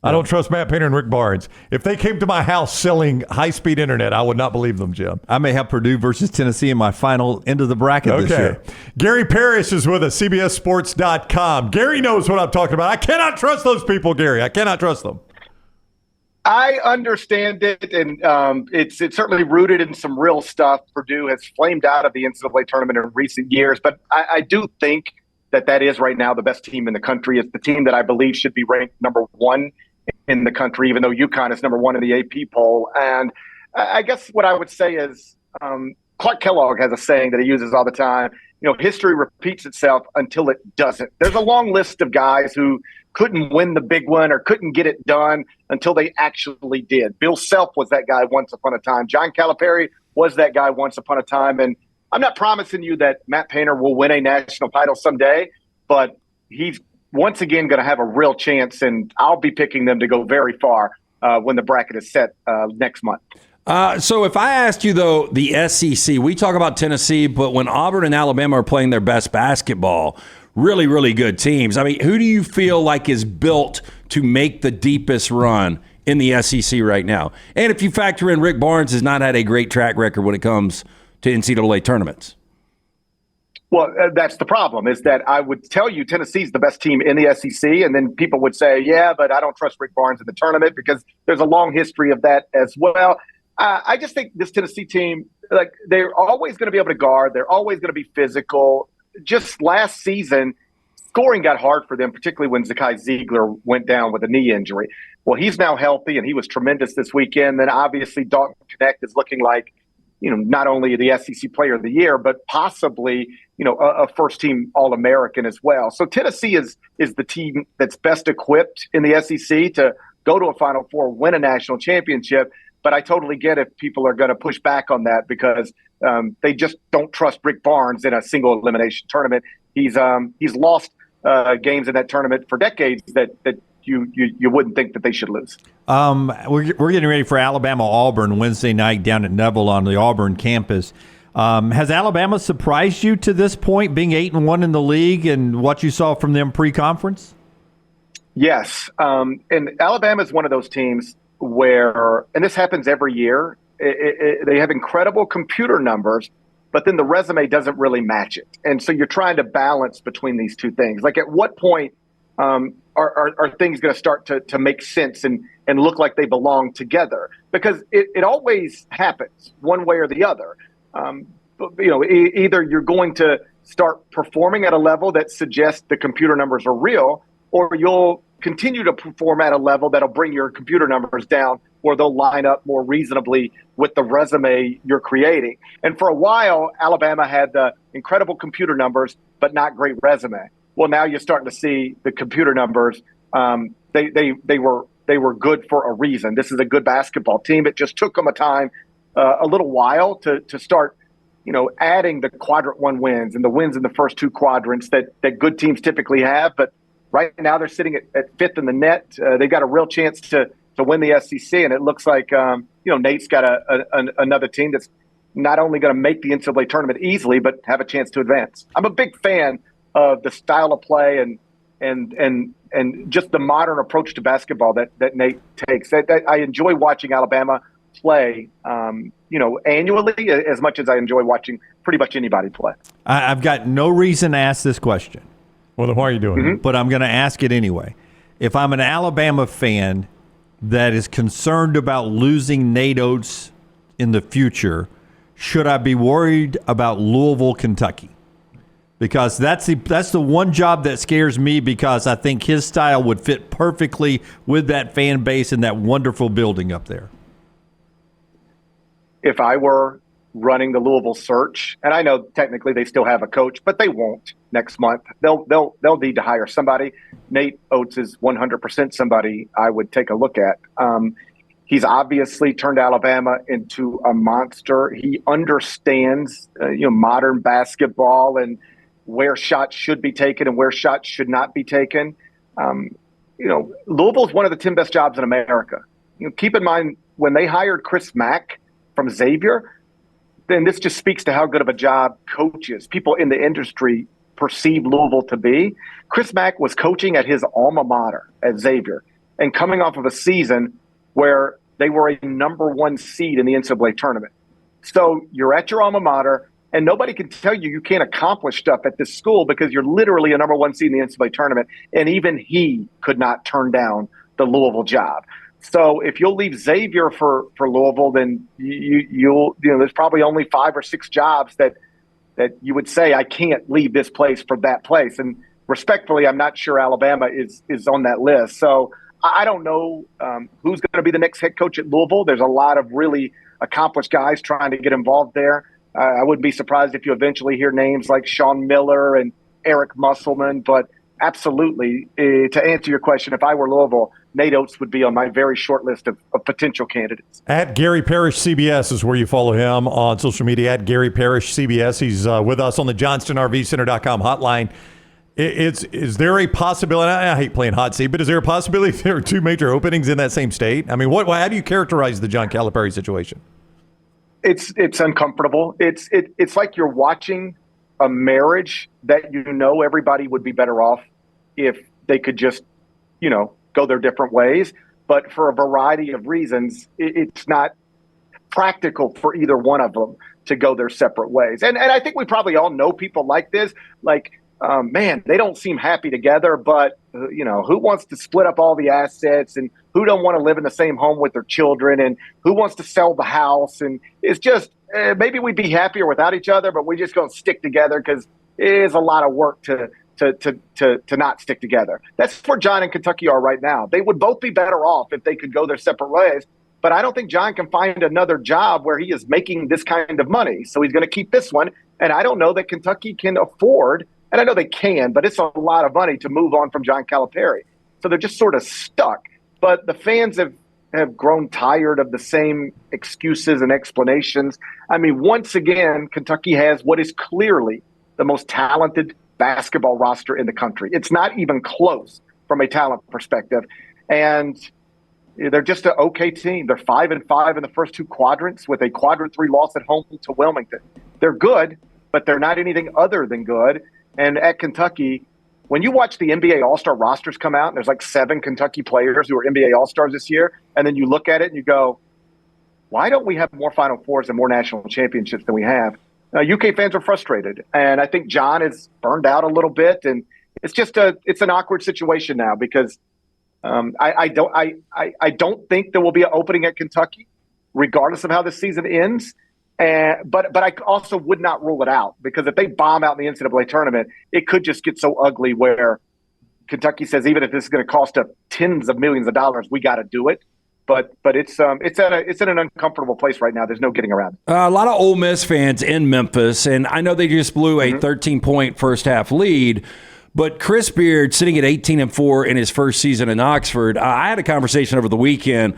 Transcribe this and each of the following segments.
I don't trust Matt Painter and Rick Barnes. If they came to my house selling high-speed internet, I would not believe them, Jim. I may have Purdue versus Tennessee in my final end of the bracket this year. Gary Parrish is with us, CBSSports.com. Gary knows what I'm talking about. I cannot trust those people, Gary. I cannot trust them. I understand it, and it's certainly rooted in some real stuff. Purdue has flamed out of the NCAA tournament in recent years, but I do think that is right now the best team in the country. It's the team that I believe should be ranked number one in the country, even though UConn is number one in the AP poll. And I guess what I would say is Clark Kellogg has a saying that he uses all the time. History repeats itself until it doesn't. There's a long list of guys who couldn't win the big one or couldn't get it done until they actually did. Bill Self was that guy once upon a time. John Calipari was that guy once upon a time. And I'm not promising you that Matt Painter will win a national title someday, but he's once again going to have a real chance, and I'll be picking them to go very far when the bracket is set next month. So if I asked you, though, the SEC, we talk about Tennessee, but when Auburn and Alabama are playing their best basketball, really, really good teams. I mean, who do you feel like is built to make the deepest run in the SEC right now? And if you factor in Rick Barnes has not had a great track record when it comes to NCAA tournaments. Well, that's the problem, is that I would tell you Tennessee's the best team in the SEC, and then people would say, yeah, but I don't trust Rick Barnes in the tournament because there's a long history of that as well. I just think this Tennessee team, they're always going to be able to guard. They're always going to be physical. Just last season, scoring got hard for them, particularly when Zakai Ziegler went down with a knee injury. Well, he's now healthy, and he was tremendous this weekend. Then obviously Dalton Connect is looking like, not only the SEC Player of the Year, but possibly, a first-team All-American as well. So Tennessee is the team that's best equipped in the SEC to go to a Final Four, win a national championship. But I totally get if people are going to push back on that because they just don't trust Rick Barnes in a single elimination tournament. He's lost games in that tournament for decades that you wouldn't think that they should lose. We're getting ready for Alabama-Auburn Wednesday night down at Neville on the Auburn campus. Has Alabama surprised you to this point, being 8-1 in the league, and what you saw from them pre-conference? Yes, and Alabama is one of those teams where, and this happens every year, they have incredible computer numbers, but then the resume doesn't really match it. And so you're trying to balance between these two things. Like, at what point are things going to start to make sense and look like they belong together? Because it always happens one way or the other. Either you're going to start performing at a level that suggests the computer numbers are real, or you'll continue to perform at a level that'll bring your computer numbers down, or they'll line up more reasonably with the resume you're creating. And for a while, Alabama had the incredible computer numbers, but not great resume. Well, now you're starting to see the computer numbers. They were good for a reason. This is a good basketball team. It just took them a little while to start, adding the quadrant one wins and the wins in the first two quadrants that good teams typically have. But right now they're sitting at fifth in the net. They got a real chance to win the SEC, and it looks like Nate's got another team that's not only going to make the NCAA tournament easily, but have a chance to advance. I'm a big fan of the style of play and just the modern approach to basketball that Nate takes. I enjoy watching Alabama play, annually as much as I enjoy watching pretty much anybody play. I've got no reason to ask this question. Well, then why are you doing it? But I'm going to ask it anyway. If I'm an Alabama fan that is concerned about losing Nate Oats in the future, should I be worried about Louisville, Kentucky? Because that's the one job that scares me, because I think his style would fit perfectly with that fan base and that wonderful building up there. If I were running the Louisville search, and I know technically they still have a coach, but they won't next month. They'll need to hire somebody. Nate Oats is 100% somebody I would take a look at. He's obviously turned Alabama into a monster. He understands modern basketball and where shots should be taken and where shots should not be taken. Louisville is one of the 10 best jobs in America. Keep in mind, when they hired Chris Mack from Xavier, then this just speaks to how good of a job coaches, people in the industry, perceive Louisville to be. Chris Mack was coaching at his alma mater at Xavier. and coming off of a season where they were a number one seed in the NCAA tournament. So you're at your alma mater, and nobody can tell you you can't accomplish stuff at this school because you're literally a number one seed in the NCAA tournament. And even he could not turn down the Louisville job. So if you'll leave Xavier for Louisville, then you'll there's probably only 5 or 6 jobs that you would say, I can't leave this place for that place. And respectfully, I'm not sure Alabama is on that list. So I don't know who's going to be the next head coach at Louisville. There's a lot of really accomplished guys trying to get involved there. I wouldn't be surprised if you eventually hear names like Sean Miller and Eric Musselman. But absolutely, to answer your question, if I were Louisville, Nate Oats would be on my very short list of potential candidates. At Gary Parrish CBS is where you follow him on social media, at Gary Parrish CBS. He's with us on the JohnstonRVCenter.com hotline. Is there a possibility, I hate playing hot seat, but is there a possibility there are 2 major openings in that same state? I mean, how do you characterize the John Calipari situation? It's uncomfortable. It's like you're watching a marriage that everybody would be better off if they could just, go their different ways. But for a variety of reasons, it's not practical for either one of them to go their separate ways. And I think we probably all know people like this. Like, man, they don't seem happy together, but, who wants to split up all the assets, and who don't want to live in the same home with their children, and who wants to sell the house? And it's just, maybe we'd be happier without each other, but we're just going to stick together because it is a lot of work to not stick together. That's where John and Kentucky are right now. They would both be better off if they could go their separate ways, but I don't think John can find another job where he is making this kind of money. So he's going to keep this one. And I don't know that Kentucky can afford, and I know they can, but it's a lot of money to move on from John Calipari. So they're just sort of stuck. But the fans have grown tired of the same excuses and explanations. I mean, once again, Kentucky has what is clearly the most talented basketball roster in the country. It's not even close from a talent perspective. And they're just an okay team. They're 5-5 in the first 2 quadrants with a quadrant 3 loss at home to Wilmington. They're good, but they're not anything other than good. And at Kentucky, when you watch the NBA All-Star rosters come out, and there's like 7 Kentucky players who are NBA All-Stars this year, and then you look at it and you go, why don't we have more Final Fours and more national championships than we have? UK fans are frustrated, and I think John is burned out a little bit, and it's just it's an awkward situation now because I don't think there will be an opening at Kentucky, regardless of how the season ends. But I also would not rule it out, because if they bomb out in the NCAA tournament, it could just get so ugly where Kentucky says, even if this is going to cost us tens of millions of dollars, we got to do it. But it's in an uncomfortable place right now. There's no getting around it. A lot of Ole Miss fans in Memphis, and I know they just blew a 13-point first half lead. But Chris Beard sitting at 18-4 in his first season in Oxford, I had a conversation over the weekend.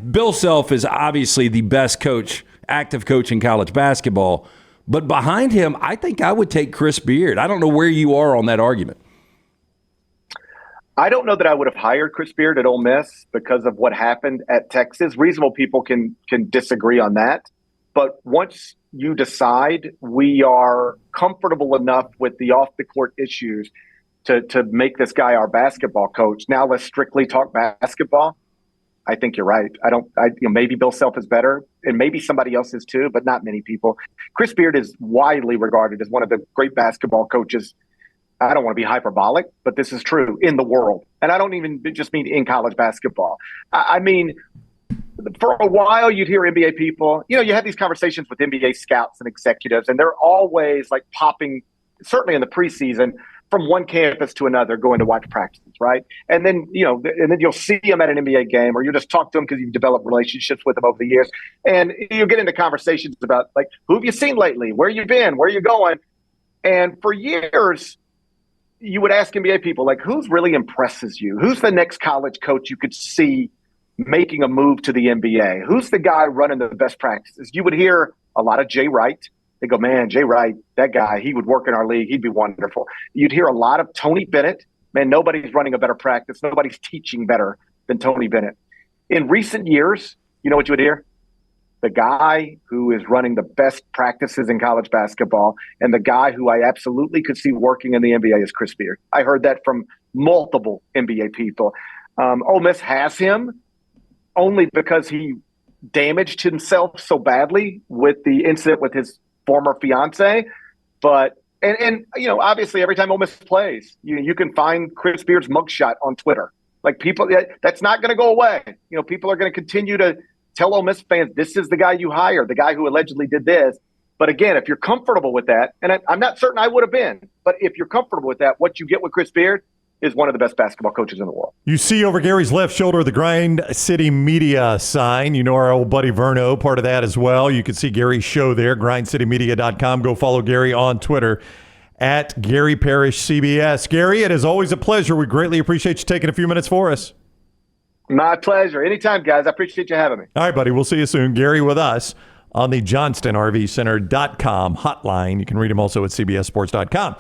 Bill Self is obviously the best coach, active coach in college basketball. But behind him, I think I would take Chris Beard. I don't know where you are on that argument. I don't know that I would have hired Chris Beard at Ole Miss because of what happened at Texas. Reasonable people can disagree on that. But once you decide we are comfortable enough with the off-the-court issues to make this guy our basketball coach, now let's strictly talk basketball. I think you're right. Maybe Bill Self is better, and maybe somebody else is too, but not many people. Chris Beard is widely regarded as one of the great basketball coaches. I don't want to be hyperbolic, but this is true, in the world. And I don't even just mean in college basketball. I mean, for a while you'd hear NBA people, you have these conversations with NBA scouts and executives, and they're always like popping, certainly in the preseason, from one campus to another, going to watch practices, right? And then, and then you'll see them at an NBA game, or you'll just talk to them because you've developed relationships with them over the years. And you get into conversations about, like, who have you seen lately? Where you been? Where are you going? And for years, you would ask NBA people, like, who's really impresses you? Who's the next college coach you could see making a move to the NBA? Who's the guy running the best practices? You would hear a lot of Jay Wright. They go, man, Jay Wright, that guy, he would work in our league. He'd be wonderful. You'd hear a lot of Tony Bennett. Man, nobody's running a better practice. Nobody's teaching better than Tony Bennett. In recent years, you know what you would hear? The guy who is running the best practices in college basketball and the guy who I absolutely could see working in the NBA is Chris Beard. I heard that from multiple NBA people. Ole Miss has him only because he damaged himself so badly with the incident with his former fiance. But and obviously every time Ole Miss plays, you can find Chris Beard's mugshot on Twitter. Like people, that's not going to go away. People are going to continue to tell Ole Miss fans, this is the guy you hired, the guy who allegedly did this. But again, if you're comfortable with that, and I'm not certain I would have been, but if you're comfortable with that, what you get with Chris Beard is one of the best basketball coaches in the world. You see over Gary's left shoulder the Grind City Media sign. Our old buddy Verno, part of that as well. You can see Gary's show there, grindcitymedia.com. Go follow Gary on Twitter at Gary Parrish CBS. Gary, it is always a pleasure. We greatly appreciate you taking a few minutes for us. My pleasure. Anytime, guys. I appreciate you having me. All right, buddy. We'll see you soon. Gary with us on the JohnstonRVCenter.com hotline. You can read him also at CBSSports.com.